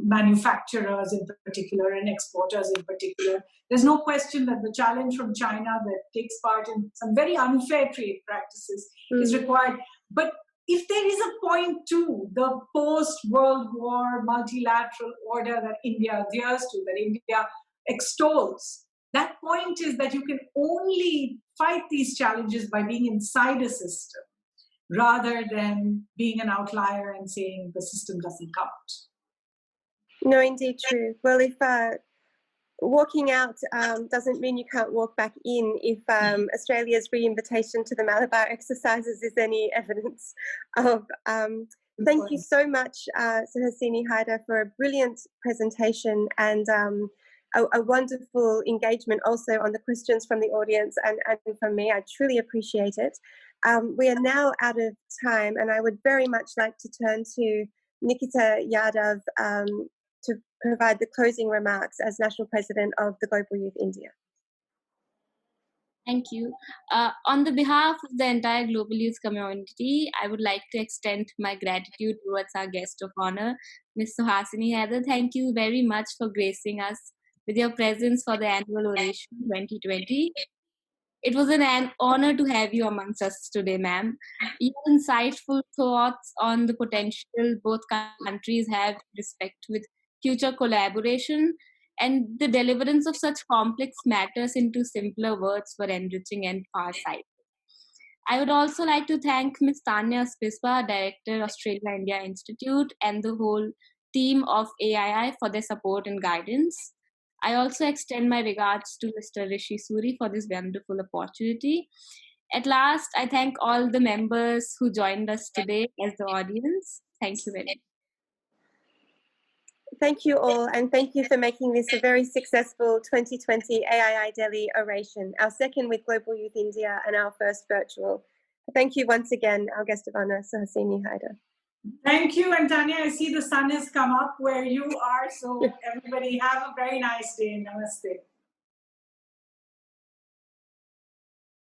manufacturers in particular and exporters in particular. There's no question that the challenge from China that takes part in some very unfair trade practices is required. But if there is a point to the post-World War multilateral order that India adheres to, that India extols, that point is that you can only fight these challenges by being inside a system, rather than being an outlier and saying the system doesn't count. No, indeed true. Well, if walking out doesn't mean you can't walk back in, if Australia's re-invitation to the Malabar exercises is any evidence of. Thank you so much, Suhasini Haider, for a brilliant presentation and a wonderful engagement also on the questions from the audience and from me. I truly appreciate it. We are now out of time, and I would very much like to turn to Nikita Yadav provide the closing remarks as National President of the Global Youth India. Thank you. On the behalf of the entire Global Youth community, I would like to extend my gratitude towards our guest of honor, Ms Suhasini Haider. Thank you very much for gracing us with your presence for the Annual Oration 2020. It was an honor to have you amongst us today, ma'am. Your insightful thoughts on the potential both countries have with respect with future collaboration and the deliverance of such complex matters into simpler words were enriching and far-sighted. I would also like to thank Ms. Tanya Spispa, Director, Australia India Institute, and the whole team of AII for their support and guidance. I also extend my regards to Mr. Rishi Suri for this wonderful opportunity. At last, I thank all the members who joined us today as the audience. Thank you very much. Thank you all, and thank you for making this a very successful 2020 Aii Delhi Oration, our second with Global Youth India and our first virtual. Thank you once again, our guest of honor, Suhasini Haider. Thank you, and Tanya, I see the sun has come up where you are, so everybody have a very nice day. Namaste.